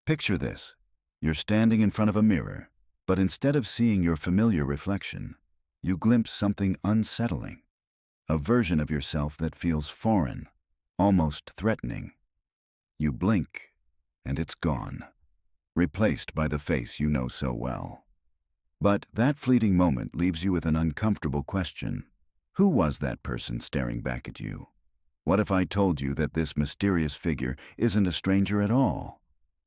Picture this. You're standing in front of a mirror, but instead of seeing your familiar reflection, you glimpse something unsettling. A version of yourself that feels foreign, almost threatening. You blink, and it's gone, replaced by the face you know so well. But that fleeting moment leaves you with an uncomfortable question. Who was that person staring back at you? What if I told you that this mysterious figure isn't a stranger at all,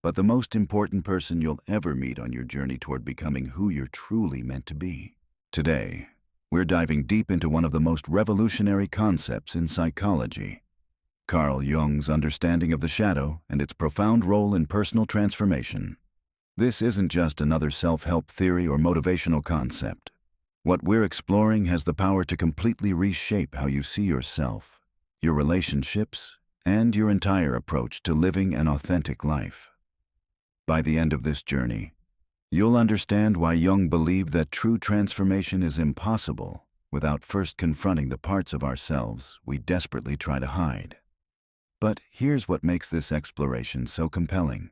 but the most important person you'll ever meet on your journey toward becoming who you're truly meant to be? Today, we're diving deep into one of the most revolutionary concepts in psychology, Carl Jung's understanding of the shadow and its profound role in personal transformation. This isn't just another self-help theory or motivational concept. What we're exploring has the power to completely reshape how you see yourself, your relationships, and your entire approach to living an authentic life. By the end of this journey, you'll understand why Jung believed that true transformation is impossible without first confronting the parts of ourselves we desperately try to hide. But here's what makes this exploration so compelling.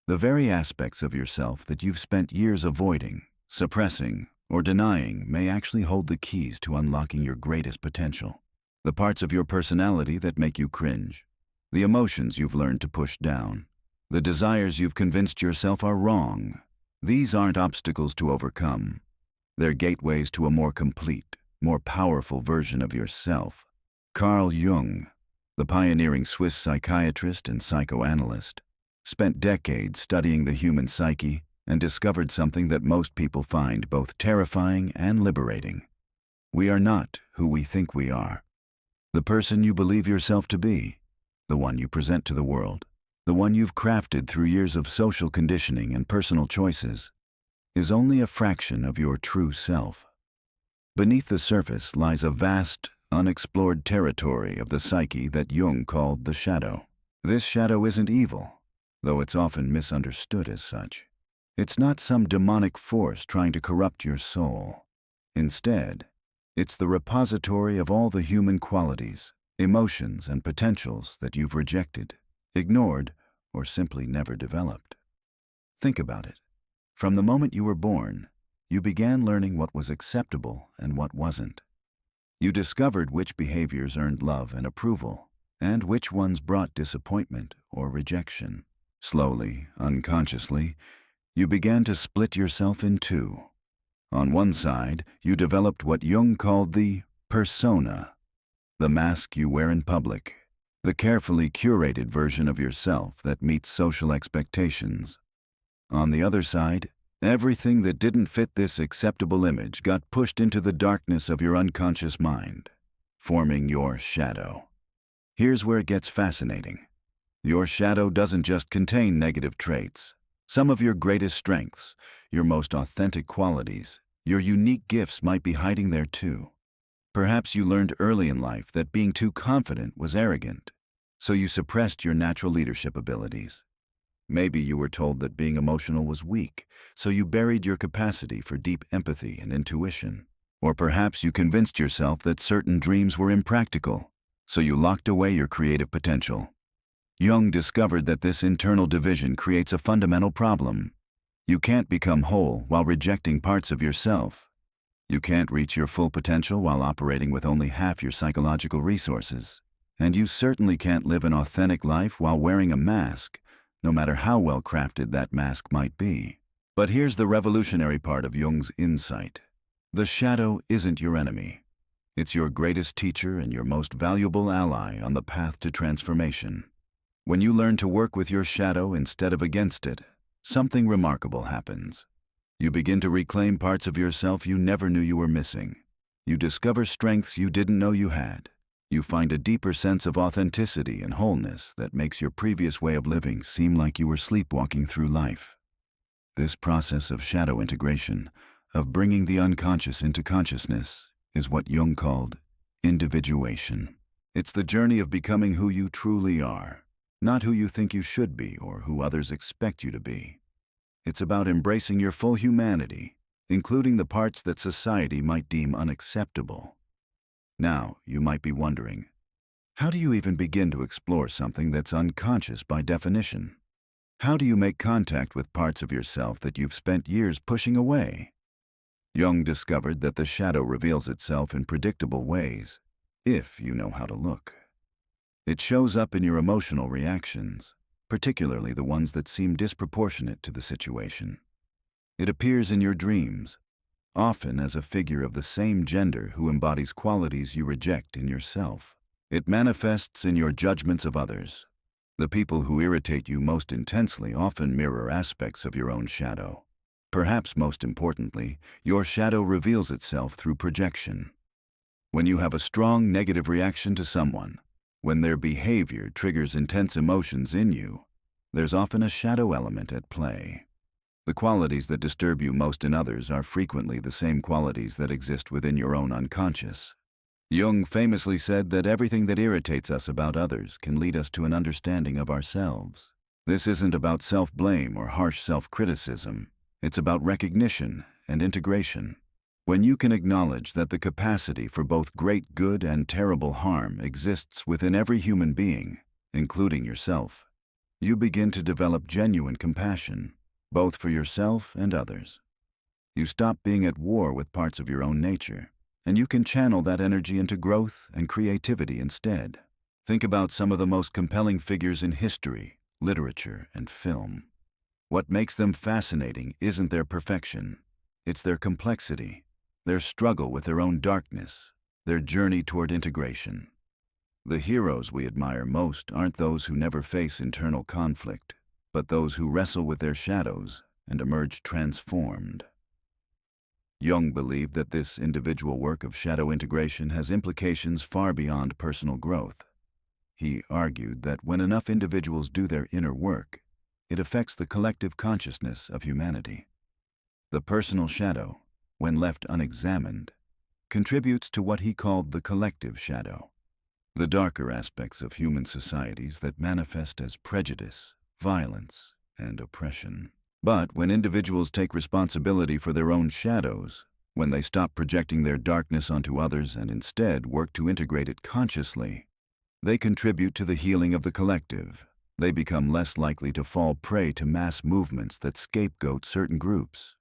The very aspects of yourself that you've spent years avoiding, suppressing, or denying may actually hold the keys to unlocking your greatest potential. The parts of your personality that make you cringe, the emotions you've learned to push down, the desires you've convinced yourself are wrong. These aren't obstacles to overcome. They're gateways to a more complete, more powerful version of yourself. Carl Jung, the pioneering Swiss psychiatrist and psychoanalyst, spent decades studying the human psyche and discovered something that most people find both terrifying and liberating. We are not who we think we are. The person you believe yourself to be, the one you present to the world, the one you've crafted through years of social conditioning and personal choices, is only a fraction of your true self. Beneath the surface lies a vast, unexplored territory of the psyche that Jung called the shadow. This shadow isn't evil, though it's often misunderstood as such. It's not some demonic force trying to corrupt your soul. Instead, it's the repository of all the human qualities, emotions, and potentials that you've rejected, ignored, or simply never developed. Think about it. From the moment you were born, you began learning what was acceptable and what wasn't. You discovered which behaviors earned love and approval, and which ones brought disappointment or rejection. Slowly, unconsciously, you began to split yourself in two. On one side, you developed what Jung called the persona, the mask you wear in public, the carefully curated version of yourself that meets social expectations. On the other side, everything that didn't fit this acceptable image got pushed into the darkness of your unconscious mind, forming your shadow. Here's where it gets fascinating. Your shadow doesn't just contain negative traits. Some of your greatest strengths, your most authentic qualities, your unique gifts might be hiding there too. Perhaps you learned early in life that being too confident was arrogant, so you suppressed your natural leadership abilities. Maybe you were told that being emotional was weak, so you buried your capacity for deep empathy and intuition. Or perhaps you convinced yourself that certain dreams were impractical, so you locked away your creative potential. Jung discovered that this internal division creates a fundamental problem. You can't become whole while rejecting parts of yourself. You can't reach your full potential while operating with only half your psychological resources. And you certainly can't live an authentic life while wearing a mask, no matter how well crafted that mask might be. But here's the revolutionary part of Jung's insight. The shadow isn't your enemy. It's your greatest teacher and your most valuable ally on the path to transformation. When you learn to work with your shadow instead of against it, something remarkable happens. You begin to reclaim parts of yourself you never knew you were missing. You discover strengths you didn't know you had. You find a deeper sense of authenticity and wholeness that makes your previous way of living seem like you were sleepwalking through life. This process of shadow integration, of bringing the unconscious into consciousness, is what Jung called individuation. It's the journey of becoming who you truly are, not who you think you should be or who others expect you to be. It's about embracing your full humanity, including the parts that society might deem unacceptable. Now, you might be wondering, how do you even begin to explore something that's unconscious by definition? How do you make contact with parts of yourself that you've spent years pushing away? Jung discovered that the shadow reveals itself in predictable ways, if you know how to look. It shows up in your emotional reactions, particularly the ones that seem disproportionate to the situation. It appears in your dreams, often as a figure of the same gender who embodies qualities you reject in yourself. It manifests in your judgments of others. The people who irritate you most intensely often mirror aspects of your own shadow. Perhaps most importantly, your shadow reveals itself through projection. When you have a strong negative reaction to someone, when their behavior triggers intense emotions in you, there's often a shadow element at play. The qualities that disturb you most in others are frequently the same qualities that exist within your own unconscious. Jung famously said that everything that irritates us about others can lead us to an understanding of ourselves. This isn't about self-blame or harsh self-criticism. It's about recognition and integration. When you can acknowledge that the capacity for both great good and terrible harm exists within every human being, including yourself, you begin to develop genuine compassion, both for yourself and others. You stop being at war with parts of your own nature, and you can channel that energy into growth and creativity instead. Think about some of the most compelling figures in history, literature, and film. What makes them fascinating isn't their perfection, it's their complexity, their struggle with their own darkness, their journey toward integration. The heroes we admire most aren't those who never face internal conflict, but those who wrestle with their shadows and emerge transformed. Jung believed that this individual work of shadow integration has implications far beyond personal growth. He argued that when enough individuals do their inner work, it affects the collective consciousness of humanity. The personal shadow, when left unexamined, contributes to what he called the collective shadow, the darker aspects of human societies that manifest as prejudice, violence, and oppression. But when individuals take responsibility for their own shadows, when they stop projecting their darkness onto others and instead work to integrate it consciously, they contribute to the healing of the collective. They become less likely to fall prey to mass movements that scapegoat certain groups.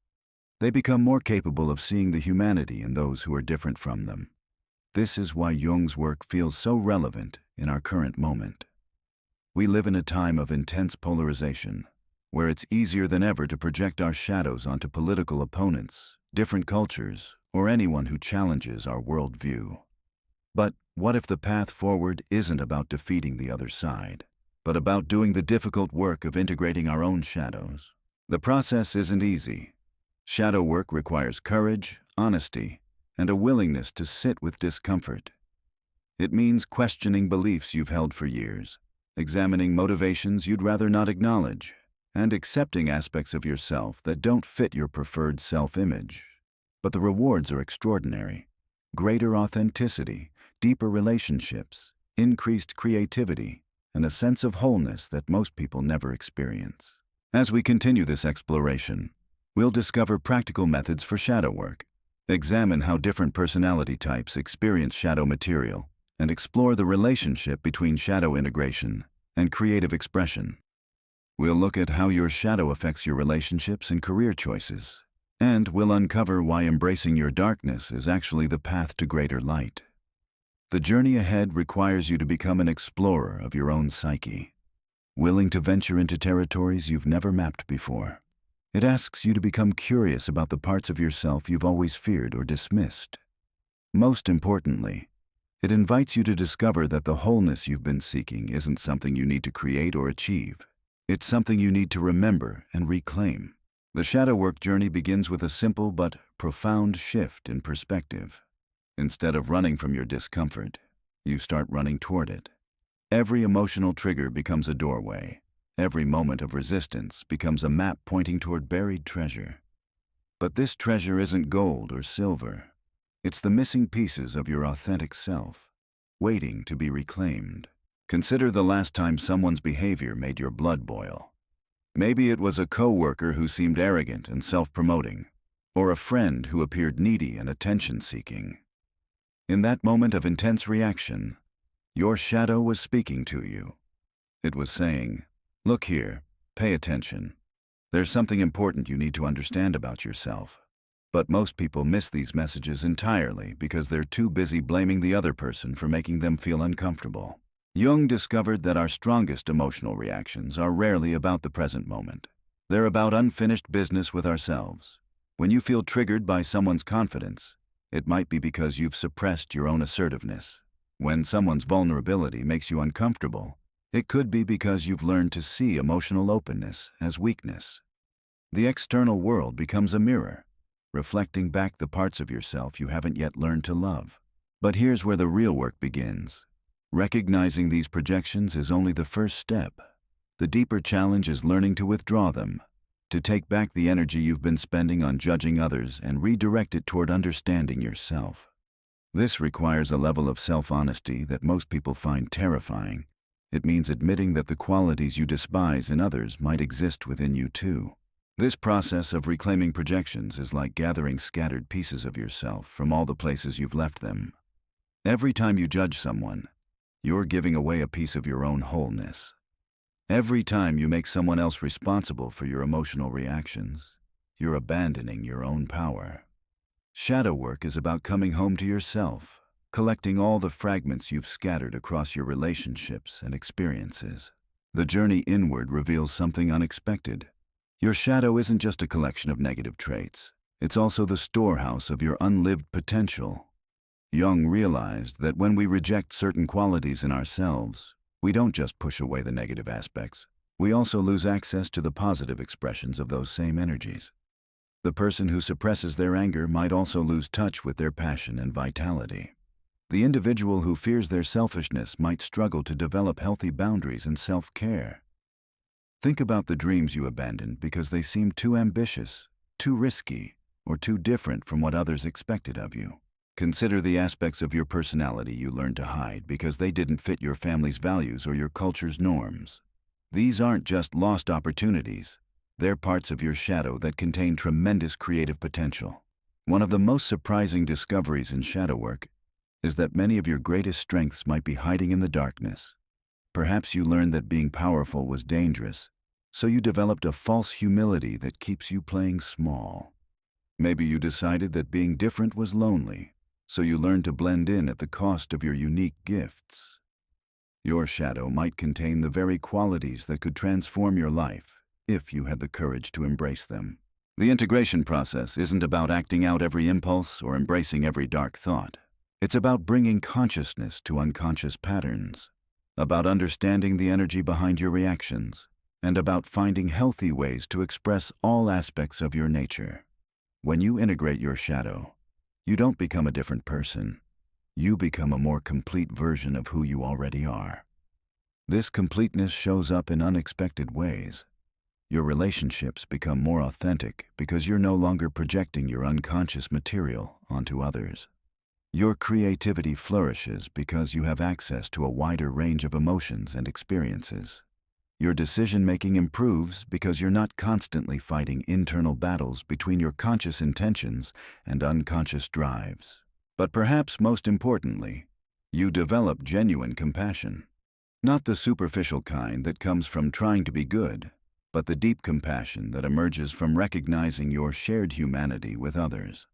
They become more capable of seeing the humanity in those who are different from them. This is why Jung's work feels so relevant in our current moment. We live in a time of intense polarization, where it's easier than ever to project our shadows onto political opponents, different cultures, or anyone who challenges our worldview. But what if the path forward isn't about defeating the other side, but about doing the difficult work of integrating our own shadows? The process isn't easy. Shadow work requires courage, honesty, and a willingness to sit with discomfort. It means questioning beliefs you've held for years, examining motivations you'd rather not acknowledge, and accepting aspects of yourself that don't fit your preferred self-image. But the rewards are extraordinary. Greater authenticity, deeper relationships, increased creativity, and a sense of wholeness that most people never experience. As we continue this exploration, we'll discover practical methods for shadow work, examine how different personality types experience shadow material, and explore the relationship between shadow integration and creative expression. We'll look at how your shadow affects your relationships and career choices, and we'll uncover why embracing your darkness is actually the path to greater light. The journey ahead requires you to become an explorer of your own psyche, willing to venture into territories you've never mapped before. It asks you to become curious about the parts of yourself you've always feared or dismissed. Most importantly, it invites you to discover that the wholeness you've been seeking isn't something you need to create or achieve. It's something you need to remember and reclaim. The shadow work journey begins with a simple but profound shift in perspective. Instead of running from your discomfort, you start running toward it. Every emotional trigger becomes a doorway. Every moment of resistance becomes a map pointing toward buried treasure. But this treasure isn't gold or silver. It's the missing pieces of your authentic self, waiting to be reclaimed. Consider the last time someone's behavior made your blood boil. Maybe it was a coworker who seemed arrogant and self-promoting, or a friend who appeared needy and attention-seeking. In that moment of intense reaction, your shadow was speaking to you. It was saying, "Look here, Pay attention. There's something important you need to understand about yourself. But most people miss these messages entirely because they're too busy blaming the other person for making them feel uncomfortable. Jung discovered that our strongest emotional reactions are rarely about the present moment. They're about unfinished business with ourselves. When you feel triggered by someone's confidence, it might be because you've suppressed your own assertiveness. When someone's vulnerability makes you uncomfortable, it could be because you've learned to see emotional openness as weakness. The external world becomes a mirror, reflecting back the parts of yourself you haven't yet learned to love. But here's where the real work begins. Recognizing these projections is only the first step. The deeper challenge is learning to withdraw them, to take back the energy you've been spending on judging others and redirect it toward understanding yourself. This requires a level of self-honesty that most people find terrifying. It means admitting that the qualities you despise in others might exist within you too. This process of reclaiming projections is like gathering scattered pieces of yourself from all the places you've left them. Every time you judge someone, you're giving away a piece of your own wholeness. Every time you make someone else responsible for your emotional reactions, you're abandoning your own power. Shadow work is about coming home to yourself, collecting all the fragments you've scattered across your relationships and experiences. The journey inward reveals something unexpected. Your shadow isn't just a collection of negative traits. It's also the storehouse of your unlived potential. Jung realized that when we reject certain qualities in ourselves, we don't just push away the negative aspects. We also lose access to the positive expressions of those same energies. The person who suppresses their anger might also lose touch with their passion and vitality. The individual who fears their selfishness might struggle to develop healthy boundaries and self-care. Think about the dreams you abandoned because they seemed too ambitious, too risky, or too different from what others expected of you. Consider the aspects of your personality you learned to hide because they didn't fit your family's values or your culture's norms. These aren't just lost opportunities. They're parts of your shadow that contain tremendous creative potential. One of the most surprising discoveries in shadow work is that many of your greatest strengths might be hiding in the darkness. Perhaps you learned that being powerful was dangerous, so you developed a false humility that keeps you playing small. Maybe you decided that being different was lonely, so you learned to blend in at the cost of your unique gifts. Your shadow might contain the very qualities that could transform your life if you had the courage to embrace them. The integration process isn't about acting out every impulse or embracing every dark thought. It's about bringing consciousness to unconscious patterns, about understanding the energy behind your reactions, and about finding healthy ways to express all aspects of your nature. When you integrate your shadow, you don't become a different person. You become a more complete version of who you already are. This completeness shows up in unexpected ways. Your relationships become more authentic because you're no longer projecting your unconscious material onto others. Your creativity flourishes because you have access to a wider range of emotions and experiences. Your decision-making improves because you're not constantly fighting internal battles between your conscious intentions and unconscious drives. But perhaps most importantly, you develop genuine compassion. Not the superficial kind that comes from trying to be good, but the deep compassion that emerges from recognizing your shared humanity with others.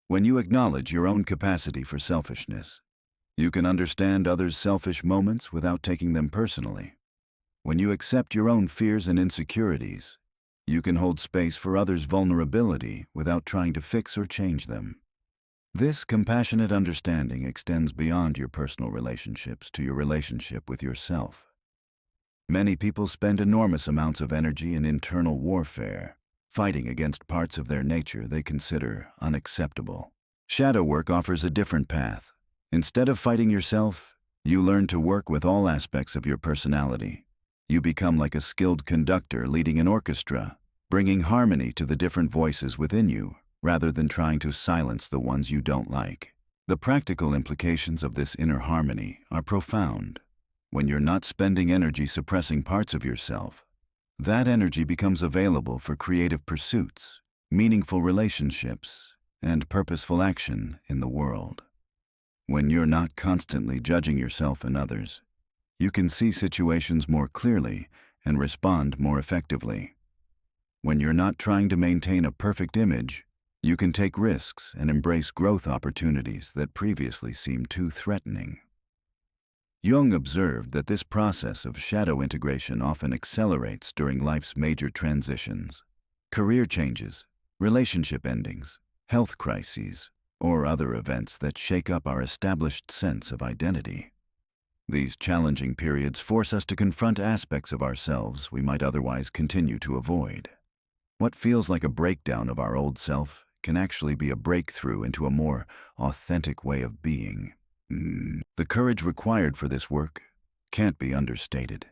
When you acknowledge your own capacity for selfishness, you can understand others' selfish moments without taking them personally. When you accept your own fears and insecurities, you can hold space for others' vulnerability without trying to fix or change them. This compassionate understanding extends beyond your personal relationships to your relationship with yourself. Many people spend enormous amounts of energy in internal warfare, fighting against parts of their nature they consider unacceptable. Shadow work offers a different path. Instead of fighting yourself, you learn to work with all aspects of your personality. You become like a skilled conductor leading an orchestra, bringing harmony to the different voices within you, rather than trying to silence the ones you don't like. The practical implications of this inner harmony are profound. When you're not spending energy suppressing parts of yourself, that energy becomes available for creative pursuits, meaningful relationships, and purposeful action in the world. When you're not constantly judging yourself and others, you can see situations more clearly and respond more effectively. When you're not trying to maintain a perfect image, you can take risks and embrace growth opportunities that previously seemed too threatening. Jung observed that this process of shadow integration often accelerates during life's major transitions, career changes, relationship endings, health crises, or other events that shake up our established sense of identity. These challenging periods force us to confront aspects of ourselves we might otherwise continue to avoid. What feels like a breakdown of our old self can actually be a breakthrough into a more authentic way of being. The courage required for this work can't be understated.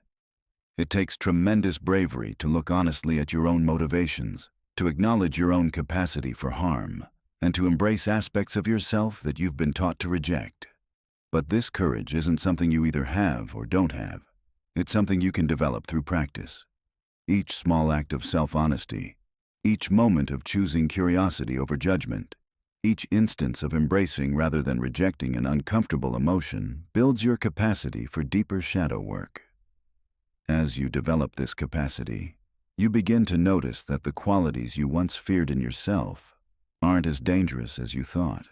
It takes tremendous bravery to look honestly at your own motivations, to acknowledge your own capacity for harm, and to embrace aspects of yourself that you've been taught to reject. But this courage isn't something you either have or don't have. It's something you can develop through practice. Each small act of self-honesty, each moment of choosing curiosity over judgment, each instance of embracing rather than rejecting an uncomfortable emotion builds your capacity for deeper shadow work. As you develop this capacity, you begin to notice that the qualities you once feared in yourself aren't as dangerous as you thought.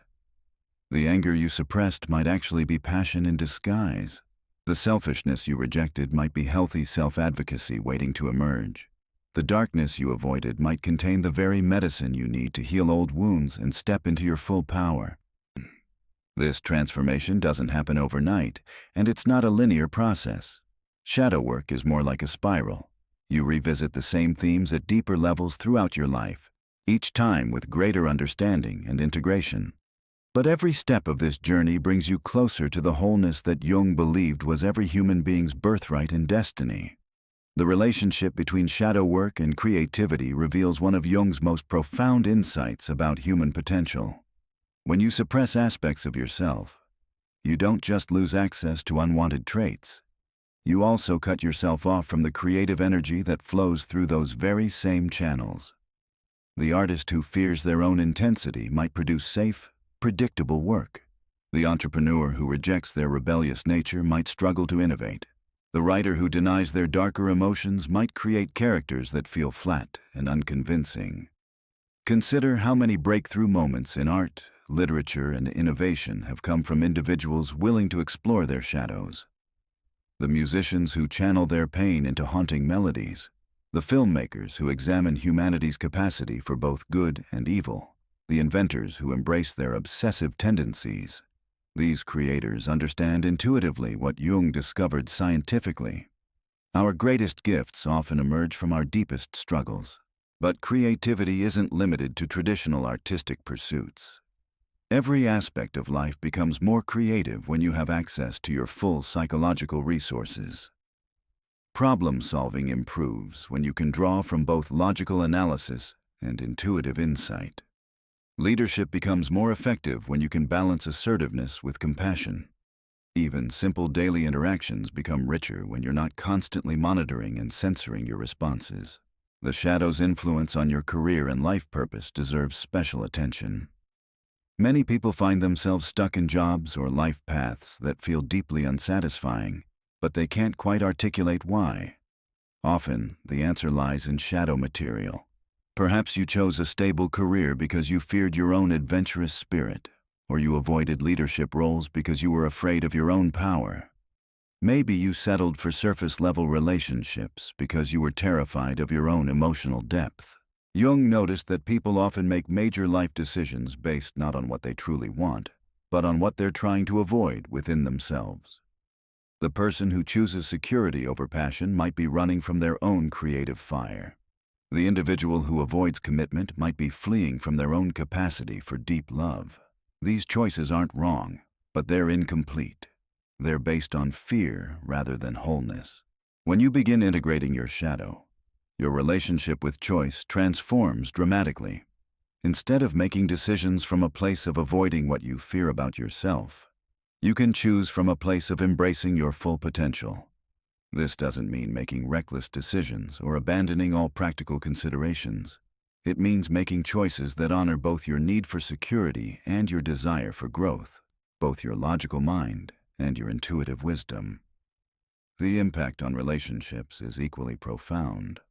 The anger you suppressed might actually be passion in disguise. The selfishness you rejected might be healthy self-advocacy waiting to emerge. The darkness you avoided might contain the very medicine you need to heal old wounds and step into your full power. This transformation doesn't happen overnight, and it's not a linear process. Shadow work is more like a spiral. You revisit the same themes at deeper levels throughout your life, each time with greater understanding and integration. But every step of this journey brings you closer to the wholeness that Jung believed was every human being's birthright and destiny. The relationship between shadow work and creativity reveals one of Jung's most profound insights about human potential. When you suppress aspects of yourself, you don't just lose access to unwanted traits. You also cut yourself off from the creative energy that flows through those very same channels. The artist who fears their own intensity might produce safe, predictable work. The entrepreneur who rejects their rebellious nature might struggle to innovate. The writer who denies their darker emotions might create characters that feel flat and unconvincing. Consider how many breakthrough moments in art, literature, and innovation have come from individuals willing to explore their shadows. The musicians who channel their pain into haunting melodies, the filmmakers who examine humanity's capacity for both good and evil, the inventors who embrace their obsessive tendencies. These creators understand intuitively what Jung discovered scientifically. Our greatest gifts often emerge from our deepest struggles, but creativity isn't limited to traditional artistic pursuits. Every aspect of life becomes more creative when you have access to your full psychological resources. Problem-solving improves when you can draw from both logical analysis and intuitive insight. Leadership becomes more effective when you can balance assertiveness with compassion. Even simple daily interactions become richer when you're not constantly monitoring and censoring your responses. The shadow's influence on your career and life purpose deserves special attention. Many people find themselves stuck in jobs or life paths that feel deeply unsatisfying, but they can't quite articulate why. Often, the answer lies in shadow material. Perhaps you chose a stable career because you feared your own adventurous spirit, or you avoided leadership roles because you were afraid of your own power. Maybe you settled for surface-level relationships because you were terrified of your own emotional depth. Jung noticed that people often make major life decisions based not on what they truly want, but on what they're trying to avoid within themselves. The person who chooses security over passion might be running from their own creative fire. The individual who avoids commitment might be fleeing from their own capacity for deep love. These choices aren't wrong, but they're incomplete. They're based on fear rather than wholeness. When you begin integrating your shadow, your relationship with choice transforms dramatically. Instead of making decisions from a place of avoiding what you fear about yourself, you can choose from a place of embracing your full potential. This doesn't mean making reckless decisions or abandoning all practical considerations. It means making choices that honor both your need for security and your desire for growth, both your logical mind and your intuitive wisdom. The impact on relationships is equally profound.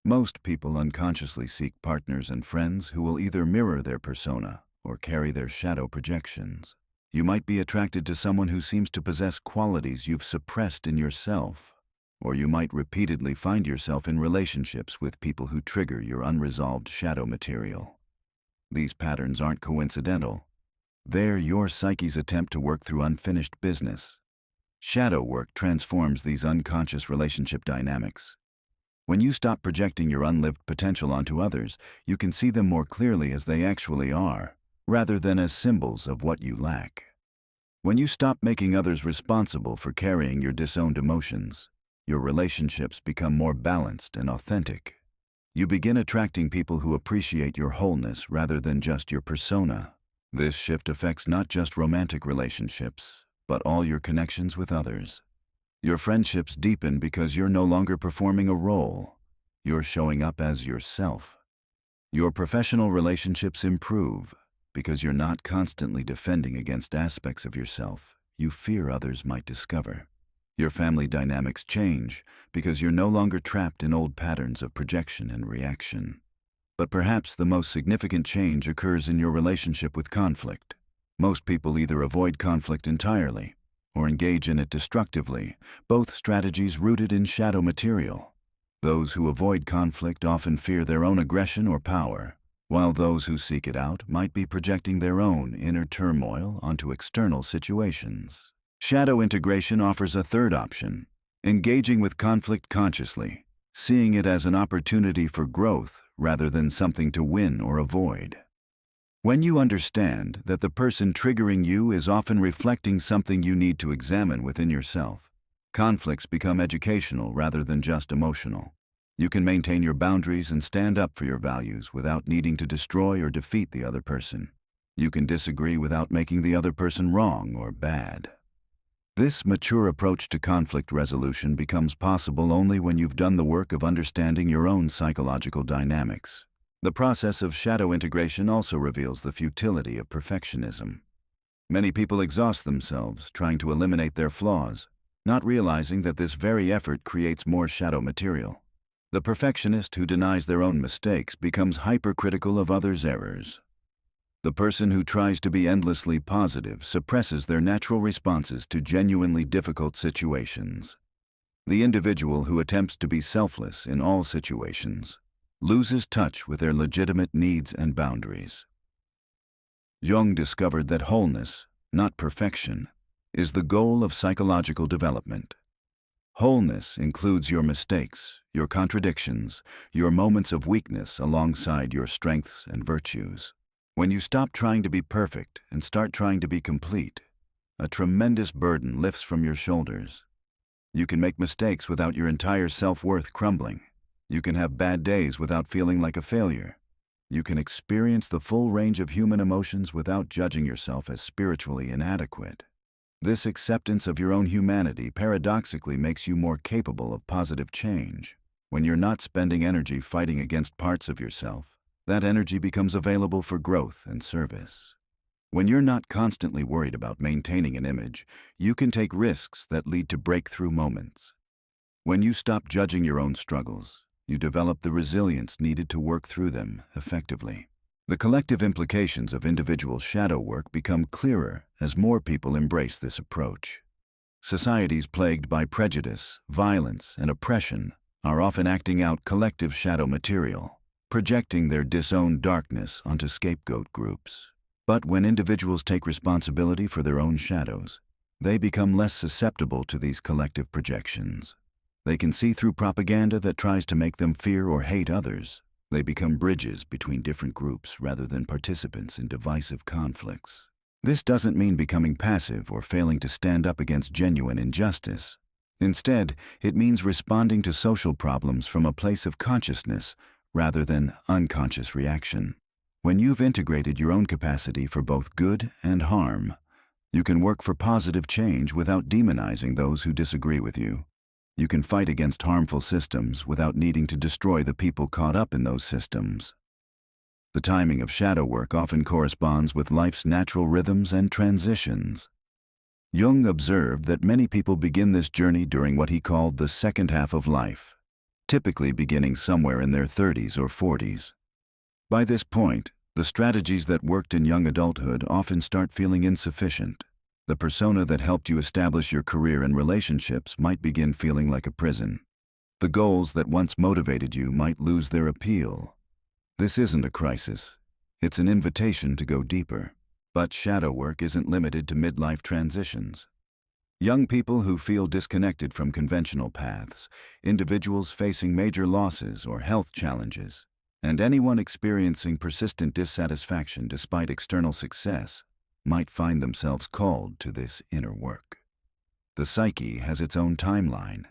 Most people unconsciously seek partners and friends who will either mirror their persona or carry their shadow projections. You might be attracted to someone who seems to possess qualities you've suppressed in yourself, or you might repeatedly find yourself in relationships with people who trigger your unresolved shadow material. These patterns aren't coincidental. They're your psyche's attempt to work through unfinished business. Shadow work transforms these unconscious relationship dynamics. When you stop projecting your unlived potential onto others, you can see them more clearly as they actually are, rather than as symbols of what you lack. When you stop making others responsible for carrying your disowned emotions, your relationships become more balanced and authentic. You begin attracting people who appreciate your wholeness rather than just your persona. This shift affects not just romantic relationships, but all your connections with others. Your friendships deepen because you're no longer performing a role. You're showing up as yourself. Your professional relationships improve because you're not constantly defending against aspects of yourself you fear others might discover. Your family dynamics change because you're no longer trapped in old patterns of projection and reaction. But perhaps the most significant change occurs in your relationship with conflict. Most people either avoid conflict entirely or engage in it destructively, both strategies rooted in shadow material. Those who avoid conflict often fear their own aggression or power, while those who seek it out might be projecting their own inner turmoil onto external situations. Shadow integration offers a third option: engaging with conflict consciously, seeing it as an opportunity for growth rather than something to win or avoid. When you understand that the person triggering you is often reflecting something you need to examine within yourself, conflicts become educational rather than just emotional. You can maintain your boundaries and stand up for your values without needing to destroy or defeat the other person. You can disagree without making the other person wrong or bad. This mature approach to conflict resolution becomes possible only when you've done the work of understanding your own psychological dynamics. The process of shadow integration also reveals the futility of perfectionism. Many people exhaust themselves trying to eliminate their flaws, not realizing that this very effort creates more shadow material. The perfectionist who denies their own mistakes becomes hypercritical of others' errors. The person who tries to be endlessly positive suppresses their natural responses to genuinely difficult situations. The individual who attempts to be selfless in all situations loses touch with their legitimate needs and boundaries. Jung discovered that wholeness, not perfection, is the goal of psychological development. Wholeness includes your mistakes, your contradictions, your moments of weakness alongside your strengths and virtues. When you stop trying to be perfect and start trying to be complete, a tremendous burden lifts from your shoulders. You can make mistakes without your entire self-worth crumbling. You can have bad days without feeling like a failure. You can experience the full range of human emotions without judging yourself as spiritually inadequate. This acceptance of your own humanity paradoxically makes you more capable of positive change. When you're not spending energy fighting against parts of yourself, that energy becomes available for growth and service. When you're not constantly worried about maintaining an image, you can take risks that lead to breakthrough moments. When you stop judging your own struggles, you develop the resilience needed to work through them effectively. The collective implications of individual shadow work become clearer as more people embrace this approach. Societies plagued by prejudice, violence, and oppression are often acting out collective shadow material, projecting their disowned darkness onto scapegoat groups. But when individuals take responsibility for their own shadows, they become less susceptible to these collective projections. They can see through propaganda that tries to make them fear or hate others. They become bridges between different groups rather than participants in divisive conflicts. This doesn't mean becoming passive or failing to stand up against genuine injustice. Instead, it means responding to social problems from a place of consciousness rather than unconscious reaction. When you've integrated your own capacity for both good and harm, you can work for positive change without demonizing those who disagree with you. You can fight against harmful systems without needing to destroy the people caught up in those systems. The timing of shadow work often corresponds with life's natural rhythms and transitions. Jung observed that many people begin this journey during what he called the second half of life, typically beginning somewhere in their 30s or 40s. By this point, the strategies that worked in young adulthood often start feeling insufficient. The persona that helped you establish your career and relationships might begin feeling like a prison. The goals that once motivated you might lose their appeal. This isn't a crisis. It's an invitation to go deeper. But shadow work isn't limited to midlife transitions. Young people who feel disconnected from conventional paths, individuals facing major losses or health challenges, and anyone experiencing persistent dissatisfaction despite external success might find themselves called to this inner work. The psyche has its own timeline,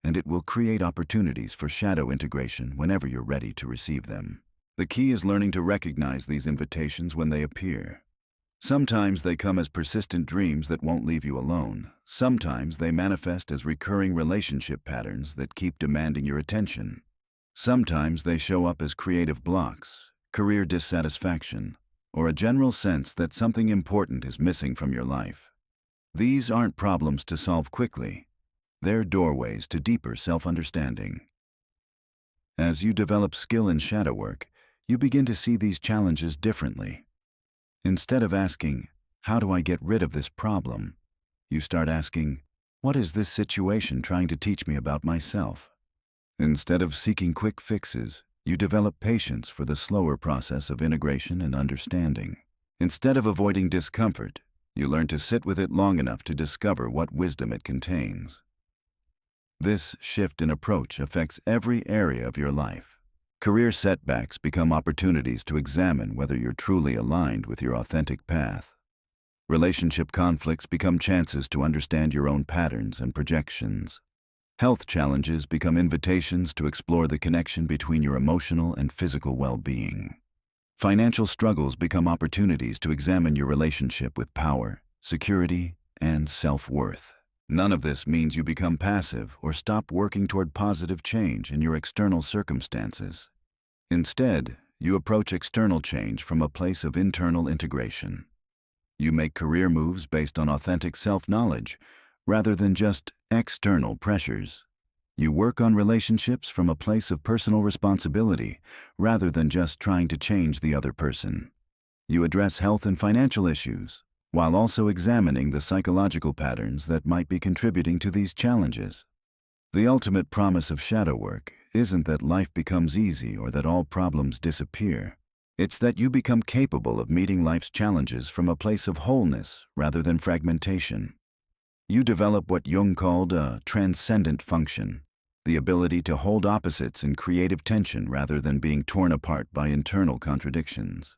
and it will create opportunities for shadow integration whenever you're ready to receive them. The key is learning to recognize these invitations when they appear. Sometimes they come as persistent dreams that won't leave you alone. Sometimes they manifest as recurring relationship patterns that keep demanding your attention. Sometimes they show up as creative blocks, career dissatisfaction, or a general sense that something important is missing from your life. These aren't problems to solve quickly. They're doorways to deeper self-understanding. As you develop skill in shadow work, you begin to see these challenges differently. Instead of asking, "How do I get rid of this problem?" you start asking, "What is this situation trying to teach me about myself?" Instead of seeking quick fixes, you develop patience for the slower process of integration and understanding. Instead of avoiding discomfort, you learn to sit with it long enough to discover what wisdom it contains. This shift in approach affects every area of your life. Career setbacks become opportunities to examine whether you're truly aligned with your authentic path. Relationship conflicts become chances to understand your own patterns and projections. Health challenges become invitations to explore the connection between your emotional and physical well-being. Financial struggles become opportunities to examine your relationship with power, security, and self-worth. None of this means you become passive or stop working toward positive change in your external circumstances. Instead, you approach external change from a place of internal integration. You make career moves based on authentic self-knowledge, rather than just external pressures. You work on relationships from a place of personal responsibility, rather than just trying to change the other person. You address health and financial issues, while also examining the psychological patterns that might be contributing to these challenges. The ultimate promise of shadow work isn't that life becomes easy or that all problems disappear. It's that you become capable of meeting life's challenges from a place of wholeness rather than fragmentation. You develop what Jung called a transcendent function, the ability to hold opposites in creative tension rather than being torn apart by internal contradictions.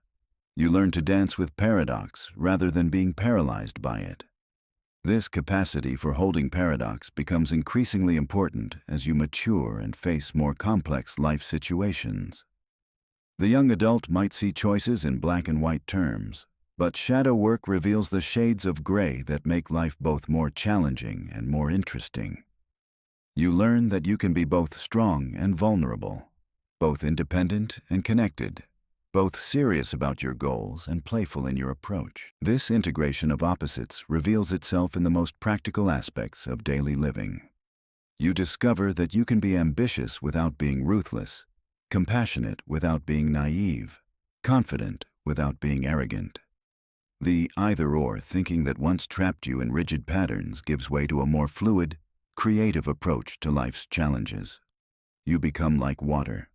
You learn to dance with paradox rather than being paralyzed by it. This capacity for holding paradox becomes increasingly important as you mature and face more complex life situations. The young adult might see choices in black and white terms, but shadow work reveals the shades of gray that make life both more challenging and more interesting. You learn that you can be both strong and vulnerable, both independent and connected, both serious about your goals and playful in your approach. This integration of opposites reveals itself in the most practical aspects of daily living. You discover that you can be ambitious without being ruthless, compassionate without being naive, confident without being arrogant. The either-or thinking that once trapped you in rigid patterns gives way to a more fluid, creative approach to life's challenges. You become like water,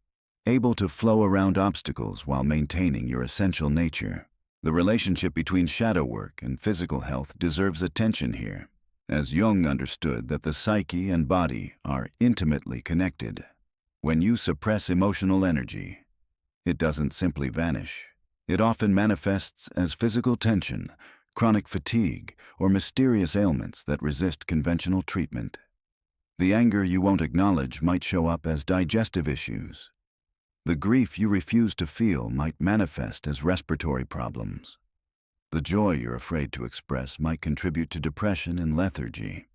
able to flow around obstacles while maintaining your essential nature. The relationship between shadow work and physical health deserves attention here, as Jung understood that the psyche and body are intimately connected. When you suppress emotional energy, it doesn't simply vanish. It often manifests as physical tension, chronic fatigue, or mysterious ailments that resist conventional treatment. The anger you won't acknowledge might show up as digestive issues. The grief you refuse to feel might manifest as respiratory problems. The joy you're afraid to express might contribute to depression and lethargy.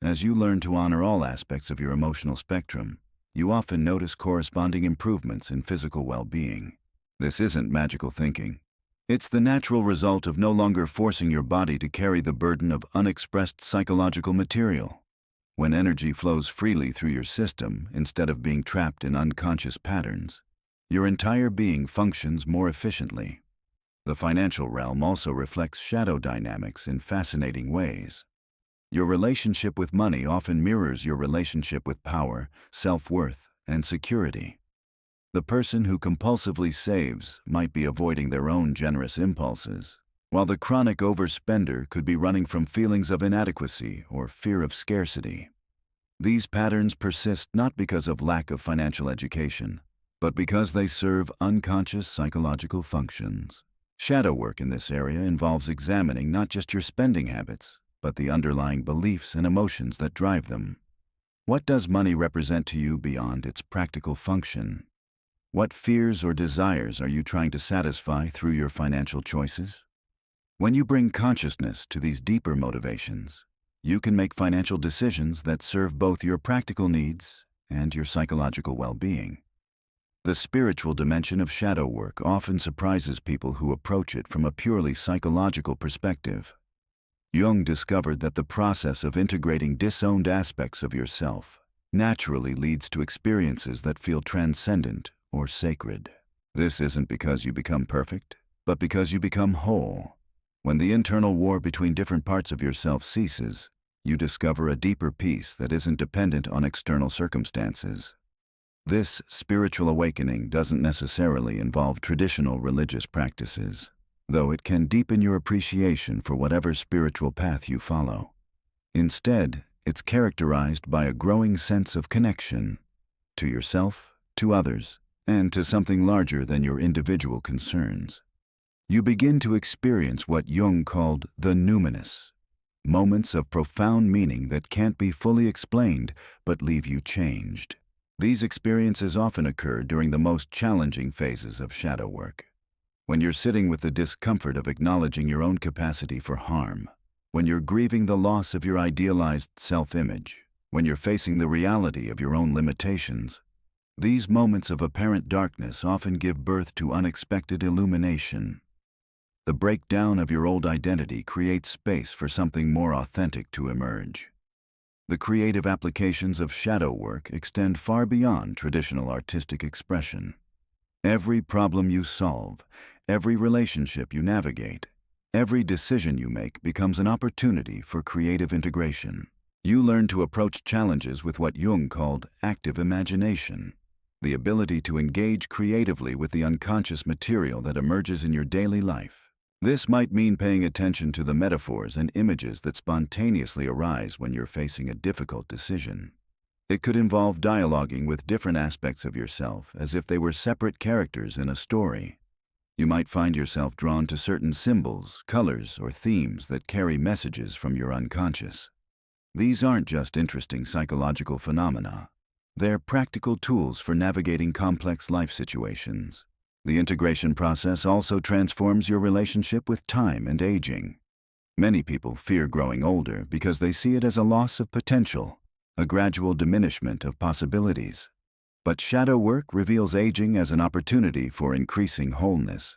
As you learn to honor all aspects of your emotional spectrum, you often notice corresponding improvements in physical well-being. This isn't magical thinking. It's the natural result of no longer forcing your body to carry the burden of unexpressed psychological material. When energy flows freely through your system instead of being trapped in unconscious patterns, your entire being functions more efficiently. The financial realm also reflects shadow dynamics in fascinating ways. Your relationship with money often mirrors your relationship with power, self-worth, and security. The person who compulsively saves might be avoiding their own generous impulses, while the chronic overspender could be running from feelings of inadequacy or fear of scarcity. These patterns persist not because of lack of financial education, but because they serve unconscious psychological functions. Shadow work in this area involves examining not just your spending habits, but the underlying beliefs and emotions that drive them. What does money represent to you beyond its practical function? What fears or desires are you trying to satisfy through your financial choices? When you bring consciousness to these deeper motivations, you can make financial decisions that serve both your practical needs and your psychological well-being. The spiritual dimension of shadow work often surprises people who approach it from a purely psychological perspective. Jung discovered that the process of integrating disowned aspects of yourself naturally leads to experiences that feel transcendent or sacred. This isn't because you become perfect, but because you become whole. When the internal war between different parts of yourself ceases, you discover a deeper peace that isn't dependent on external circumstances. This spiritual awakening doesn't necessarily involve traditional religious practices, though it can deepen your appreciation for whatever spiritual path you follow. Instead, it's characterized by a growing sense of connection to yourself, to others, and to something larger than your individual concerns. You begin to experience what Jung called the numinous, moments of profound meaning that can't be fully explained but leave you changed. These experiences often occur during the most challenging phases of shadow work. When you're sitting with the discomfort of acknowledging your own capacity for harm, when you're grieving the loss of your idealized self-image, when you're facing the reality of your own limitations, these moments of apparent darkness often give birth to unexpected illumination. The breakdown of your old identity creates space for something more authentic to emerge. The creative applications of shadow work extend far beyond traditional artistic expression. Every problem you solve, every relationship you navigate, every decision you make becomes an opportunity for creative integration. You learn to approach challenges with what Jung called active imagination, the ability to engage creatively with the unconscious material that emerges in your daily life. This might mean paying attention to the metaphors and images that spontaneously arise when you're facing a difficult decision. It could involve dialoguing with different aspects of yourself as if they were separate characters in a story. You might find yourself drawn to certain symbols, colors, or themes that carry messages from your unconscious. These aren't just interesting psychological phenomena. They're practical tools for navigating complex life situations. The integration process also transforms your relationship with time and aging. Many people fear growing older because they see it as a loss of potential, a gradual diminishment of possibilities. But shadow work reveals aging as an opportunity for increasing wholeness.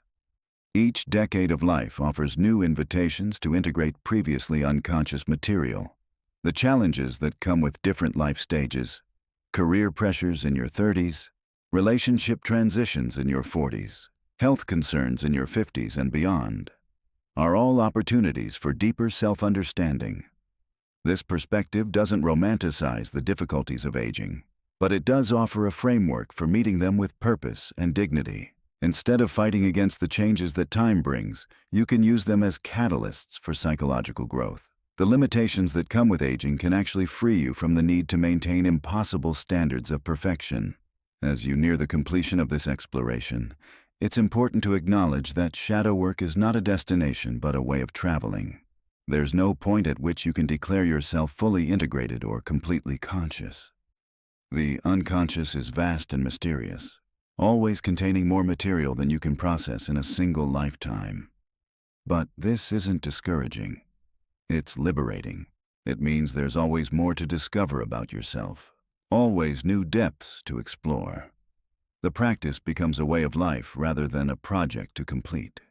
Each decade of life offers new invitations to integrate previously unconscious material. The challenges that come with different life stages, career pressures in your 30s, relationship transitions in your 40s, health concerns in your 50s and beyond, are all opportunities for deeper self-understanding. This perspective doesn't romanticize the difficulties of aging, but it does offer a framework for meeting them with purpose and dignity. Instead of fighting against the changes that time brings, you can use them as catalysts for psychological growth. The limitations that come with aging can actually free you from the need to maintain impossible standards of perfection. As you near the completion of this exploration, it's important to acknowledge that shadow work is not a destination but a way of traveling. There's no point at which you can declare yourself fully integrated or completely conscious. The unconscious is vast and mysterious, always containing more material than you can process in a single lifetime. But this isn't discouraging. It's liberating. It means there's always more to discover about yourself, always new depths to explore. The practice becomes a way of life rather than a project to complete.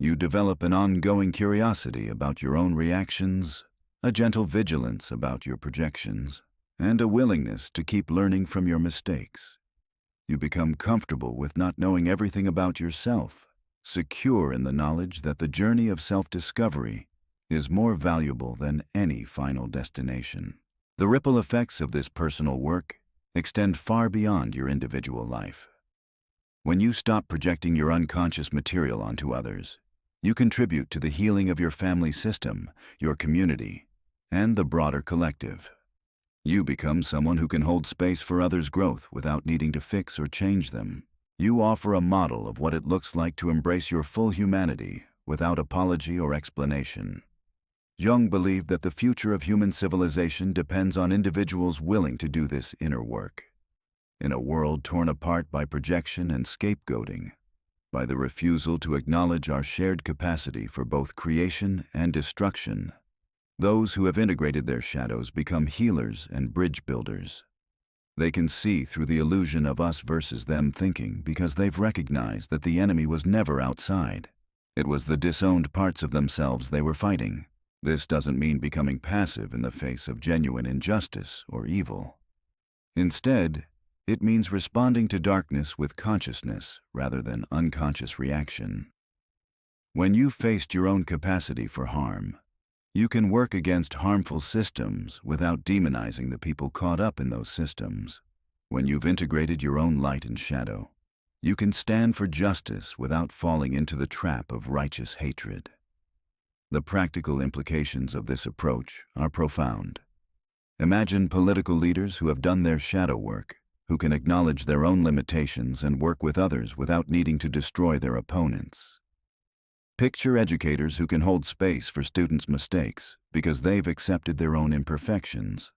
You develop an ongoing curiosity about your own reactions, a gentle vigilance about your projections, and a willingness to keep learning from your mistakes. You become comfortable with not knowing everything about yourself, secure in the knowledge that the journey of self-discovery is more valuable than any final destination. The ripple effects of this personal work extend far beyond your individual life. When you stop projecting your unconscious material onto others, you contribute to the healing of your family system, your community, and the broader collective. You become someone who can hold space for others' growth without needing to fix or change them. You offer a model of what it looks like to embrace your full humanity without apology or explanation. Jung believed that the future of human civilization depends on individuals willing to do this inner work. In a world torn apart by projection and scapegoating, by the refusal to acknowledge our shared capacity for both creation and destruction, those who have integrated their shadows become healers and bridge builders. They can see through the illusion of us versus them thinking because they've recognized that the enemy was never outside. It was the disowned parts of themselves they were fighting. This doesn't mean becoming passive in the face of genuine injustice or evil. Instead, it means responding to darkness with consciousness rather than unconscious reaction. When you've faced your own capacity for harm, you can work against harmful systems without demonizing the people caught up in those systems. When you've integrated your own light and shadow, you can stand for justice without falling into the trap of righteous hatred. The practical implications of this approach are profound. Imagine political leaders who have done their shadow work, who can acknowledge their own limitations and work with others without needing to destroy their opponents. Picture educators who can hold space for students' mistakes because they've accepted their own imperfections.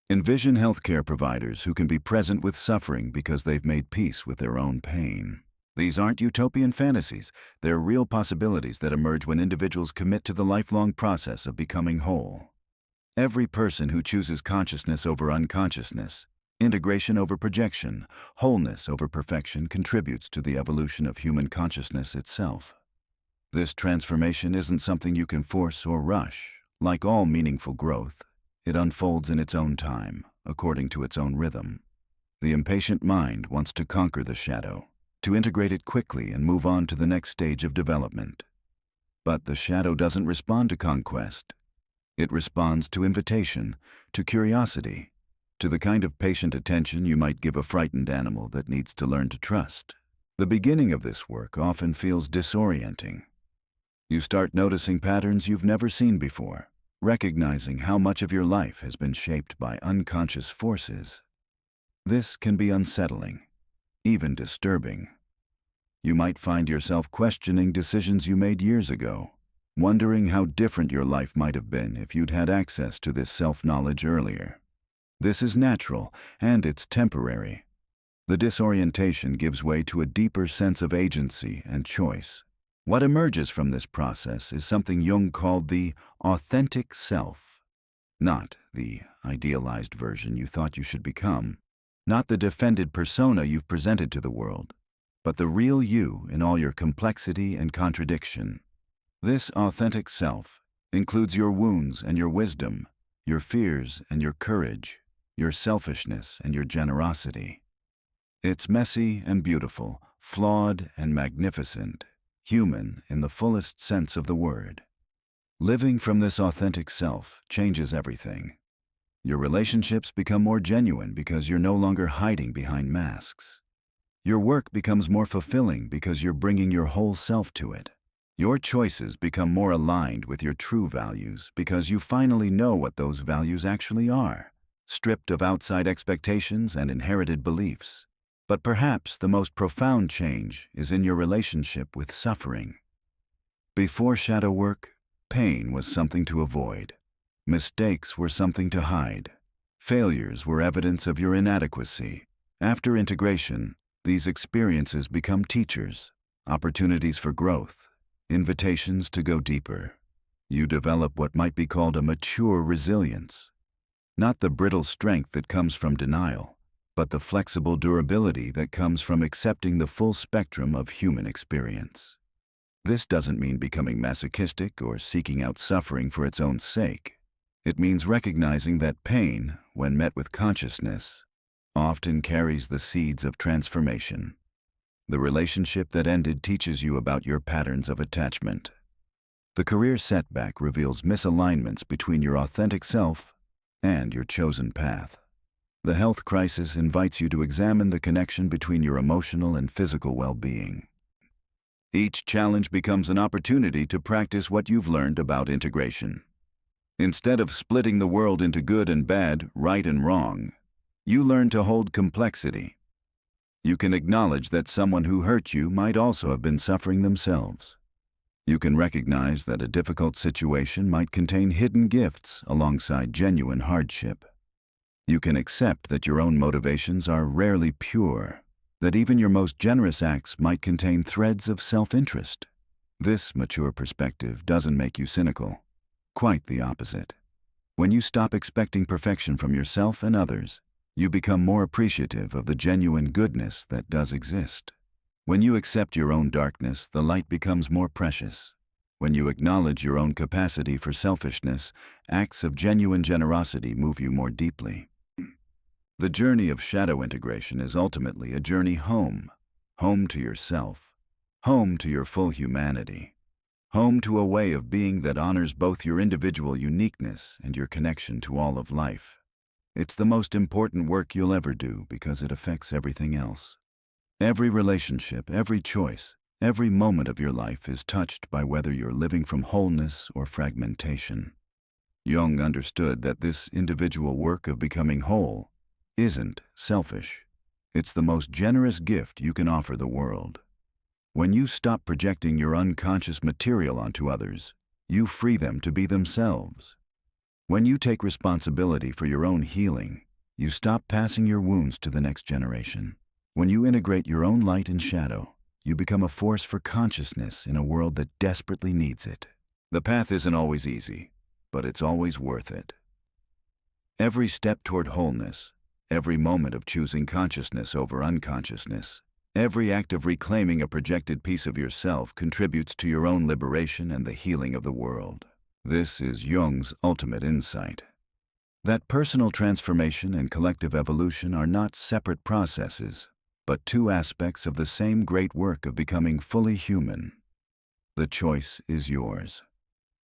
Envision healthcare providers who can be present with suffering because they've made peace with their own pain. These aren't utopian fantasies, they're real possibilities that emerge when individuals commit to the lifelong process of becoming whole. Every person who chooses consciousness over unconsciousness, integration over projection, wholeness over perfection contributes to the evolution of human consciousness itself. This transformation isn't something you can force or rush. Like all meaningful growth, it unfolds in its own time, according to its own rhythm. The impatient mind wants to conquer the shadow, to integrate it quickly and move on to the next stage of development. But the shadow doesn't respond to conquest. It responds to invitation, to curiosity, to the kind of patient attention you might give a frightened animal that needs to learn to trust. The beginning of this work often feels disorienting. You start noticing patterns you've never seen before, recognizing how much of your life has been shaped by unconscious forces. This can be unsettling, even disturbing. You might find yourself questioning decisions you made years ago, wondering how different your life might have been if you'd had access to this self-knowledge earlier. This is natural, and it's temporary. The disorientation gives way to a deeper sense of agency and choice. What emerges from this process is something Jung called the authentic self. Not the idealized version you thought you should become, not the defended persona you've presented to the world, but the real you in all your complexity and contradiction. This authentic self includes your wounds and your wisdom, your fears and your courage, your selfishness and your generosity. It's messy and beautiful, flawed and magnificent, human in the fullest sense of the word. Living from this authentic self changes everything. Your relationships become more genuine because you're no longer hiding behind masks. Your work becomes more fulfilling because you're bringing your whole self to it. Your choices become more aligned with your true values because you finally know what those values actually are, stripped of outside expectations and inherited beliefs. But perhaps the most profound change is in your relationship with suffering. Before shadow work, pain was something to avoid. Mistakes were something to hide. Failures were evidence of your inadequacy. After integration, these experiences become teachers, opportunities for growth, invitations to go deeper. You develop what might be called a mature resilience. Not the brittle strength that comes from denial, but the flexible durability that comes from accepting the full spectrum of human experience. This doesn't mean becoming masochistic or seeking out suffering for its own sake. It means recognizing that pain, when met with consciousness, often carries the seeds of transformation. The relationship that ended teaches you about your patterns of attachment. The career setback reveals misalignments between your authentic self and your chosen path. The health crisis invites you to examine the connection between your emotional and physical well-being. Each challenge becomes an opportunity to practice what you've learned about integration. Instead of splitting the world into good and bad, right and wrong, you learn to hold complexity. You can acknowledge that someone who hurt you might also have been suffering themselves. You can recognize that a difficult situation might contain hidden gifts alongside genuine hardship. You can accept that your own motivations are rarely pure, that even your most generous acts might contain threads of self-interest. This mature perspective doesn't make you cynical. Quite the opposite. When you stop expecting perfection from yourself and others, you become more appreciative of the genuine goodness that does exist. When you accept your own darkness, the light becomes more precious. When you acknowledge your own capacity for selfishness, acts of genuine generosity move you more deeply. The journey of shadow integration is ultimately a journey home. Home to yourself. Home to your full humanity. Home to a way of being that honors both your individual uniqueness and your connection to all of life. It's the most important work you'll ever do because it affects everything else. Every relationship, every choice, every moment of your life is touched by whether you're living from wholeness or fragmentation. Jung understood that this individual work of becoming whole isn't selfish. It's the most generous gift you can offer the world. When you stop projecting your unconscious material onto others, you free them to be themselves. When you take responsibility for your own healing, you stop passing your wounds to the next generation. When you integrate your own light and shadow, you become a force for consciousness in a world that desperately needs it. The path isn't always easy, but it's always worth it. Every step toward wholeness, every moment of choosing consciousness over unconsciousness, every act of reclaiming a projected piece of yourself contributes to your own liberation and the healing of the world. This is Jung's ultimate insight. That personal transformation and collective evolution are not separate processes, but two aspects of the same great work of becoming fully human. The choice is yours.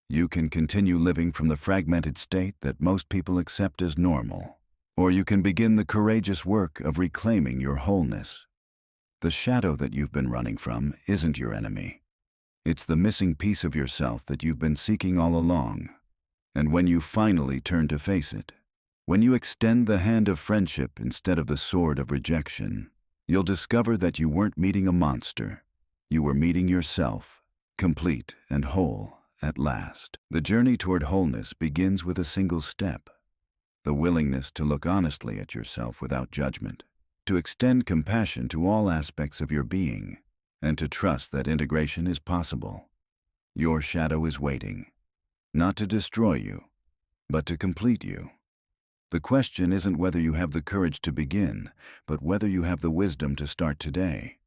You can continue living from the fragmented state that most people accept as normal, or you can begin the courageous work of reclaiming your wholeness. The shadow that you've been running from isn't your enemy. It's the missing piece of yourself that you've been seeking all along. And when you finally turn to face it, when you extend the hand of friendship instead of the sword of rejection, you'll discover that you weren't meeting a monster. You were meeting yourself, complete and whole at last. The journey toward wholeness begins with a single step: the willingness to look honestly at yourself without judgment, to extend compassion to all aspects of your being, and to trust that integration is possible. Your shadow is waiting, not to destroy you, but to complete you. The question isn't whether you have the courage to begin, but whether you have the wisdom to start today.